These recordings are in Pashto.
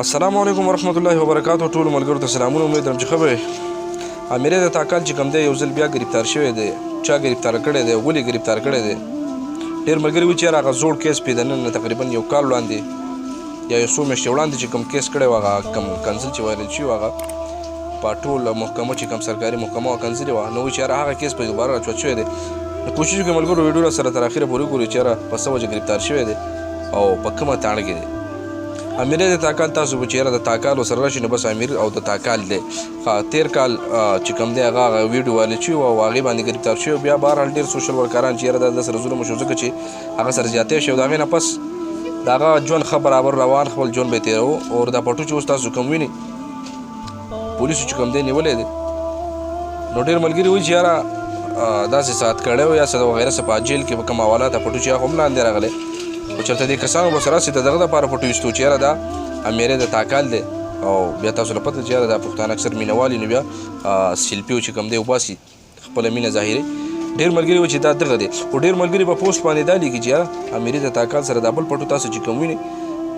السلام علیکم ورحمت الله وبرکاتو. ټول ملګرو ته سلامونه. امید لرم چې ښه به یې. امیرې د تاکال چې کوم دی یو ځل بیا ګرفتار شوی دی. چا ګرفتار کړی دی؟ ولې ګرفتار کړی دی؟ ډېر ملګري وایي چې یاره هغه زوړ کیس پې د نن تقریبا یو کال وړاندې یا یو څو میاشتې وړاندې چې کوم کیس کړی و هغه کوم کنسل چې وایرل شوي و هغه په ټول محکمه چې کوم سرکاري محکمه وه کنسلې وه، نو وایي چې یاره هغه کیس په دوباره راچوت شوی دی. نو کوشش وکړئ ملګرو ویډیو سره تر اخره پورې وګورئ چې یاره په څه وجه ګرفتار شوی دی او په کومه تاڼه کې دی. امیرې د تاکال تاسو به چې یاره د تاکال ورسره راشي نو بس امیر او د تاکال دی. تېر کال چې کوم دی هغه ویډیو وایرل شوي وه او هغې باندې ګرفتار شوي. بیا بهرحال ډېر سوشل ورکران چې یاره دا د سره ظلم وشو ځکه چې هغه سره زیاتی شوی، د هغې نه پس د هغه ژوند ښه برابر روان خپل ژوند به یې تېروو. او دا پټو چې اوس تاسو کوم وینئ پولیسو چې کوم دی نیولی دی، نو ډېر ملګري وایي چې یاره داسې ساعت کړی و یا څه وغیره څه په جیل کې به کوم حواله ته پټو چې هغه هم لاندې راغلی خو چېرته دې کسانو به سره راسي د دغه دپاره پټو ایستو چې یاره دا امیرې د تاکال دی. او بیا تاسو له پته چې یاره دا پښتانه اکثر مینهوالي نو بیا سیلفي چې کوم دی وباسي خپله مینه ظاهري. ډېر ملګري وایي چې دا دغه دی. خو ډېر ملګري په پوسټ باندې دا لیکي چې یاره امیرې د تاکال سره دا بل پټو تاسو چې کوم وینئ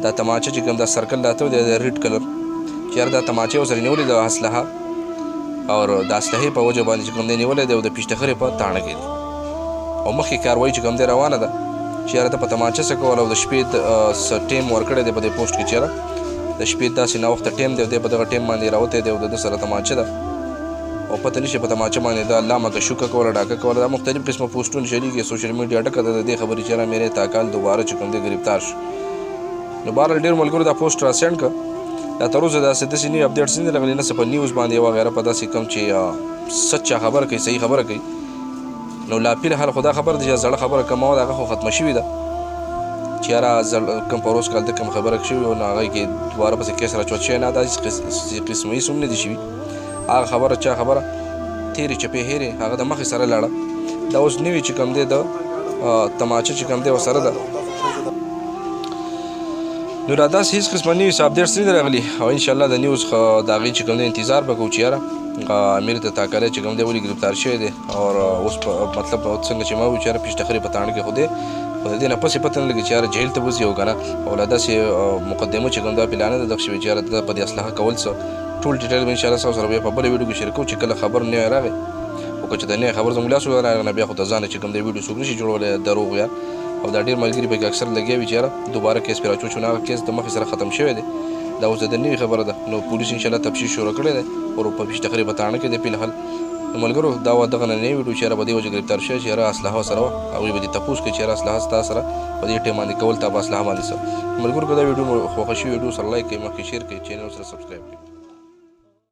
دا تماچه چې کوم دا سرکل راته دی د ریډ کلر چې یاره دا تماچه ورسره نیولې د اسلحه او د اسلحې په وجه باندې چې کوم دی نیولی دی او د پیشتخرې په تاڼه کې دی. او مخکې کاروایي چې کوم دی روانه ده چې یاره ته په تماچه څه کول او د شپې څه ټیم ورکړی دی په دې پوسټ کې چې یاره د شپې داسې ناوخته ټیم دی او دی په دغه ټیم باندې راوتی دی او د ده سره تماچه ده او پته نشي په تماچه باندې دا لامه که شوکه کوله ډاکه کوله. دا مختلف قسمه پوسټونه چلیږي سوشل میډیا ډکه ده د دې خبرې چې یاره امیرې تاکال دوباره چې کوم دی ګرفتار شو. نو بهرحال ډېر ملګرو دا پوسټ را سینډ کړه. دا تر اوسه داسې داسې نوي اپډیټس نه دي راغلي نه څه په نیوز باندې وغیره په داسې کوم چې سچه خبره کوي صحیح خبره کوي. نو لا فی الحال خو دا خبره ده چې زړه خبره کومه وه د هغه خو ختمه شوې ده چې یاره کوم په روز کال ده کوم خبره شوې وه نو هغې کې دوباره پسې کیس راچوت شوی نه داسې قسمه هېڅ هم نه دي شوي. هغه خبره چا خبره تېرې چپې هېرې هغه د مخې سره لاړه. دا اوس نوي چې کوم دی د تماچه چې کوم دی ورسره ده. نو را داسې هېڅ قسمه نوي څه اپډیټس نه دي راغلي او انشاءالله د نیوز د هغې چې کوم دی انتظار به کوو چې یاره امیر د تاکالی چې کوم دی ولې ګرفتار شوی دی او اوس مطلب څنګه چې ما وایو چې یاره پیشتخرې په تاڼه کې خو دی خو د دې نه پسې پته نه لګي چې یاره جهیل ته وځي او که نه او لا داسې مقدمه چې کوم دا پلانه ده دغه شوې چې یاره د په دې اسلحه کول څه ټول ډیټیل به انشاءالله ستاسو سره بیا په بله ویډیو کې شریکوو چې کله خبر نوی راغی خو که چې د نوی خبر زموږ لاس راغی نه بیا خو د ځانه چې کوم دی ویډیو څوک نشي جوړولی دروغ یا او دا ډېر ملګري پکې اکثر لګیا وي چې یاره دوباره کیس پرې راچوت شو نو هغه کیس د مخې سره ختم شوی دی. دا اوس د نوي خبره ده. نو پولیس انشاءالله تفتیش شروع کړی دی او په پیشتخرې په تاڼه کې دی فی الحال. نو ملګرو دا دغه نننۍ ویډیو چې یاره په دې وجه ګرفتار شوی چې یاره اسلحه ورسره وه هغوی به دې تپوس کوي چې یاره اسلحه ستا سره په دې ټیم باندې کول تا په اسلحه باندې څه. ملګرو که دا ویډیو مو خوښه شوي ویډیو سره لایک کړئ، مخکې شیر کړئ، چینل سره سبسکرایب کړئ.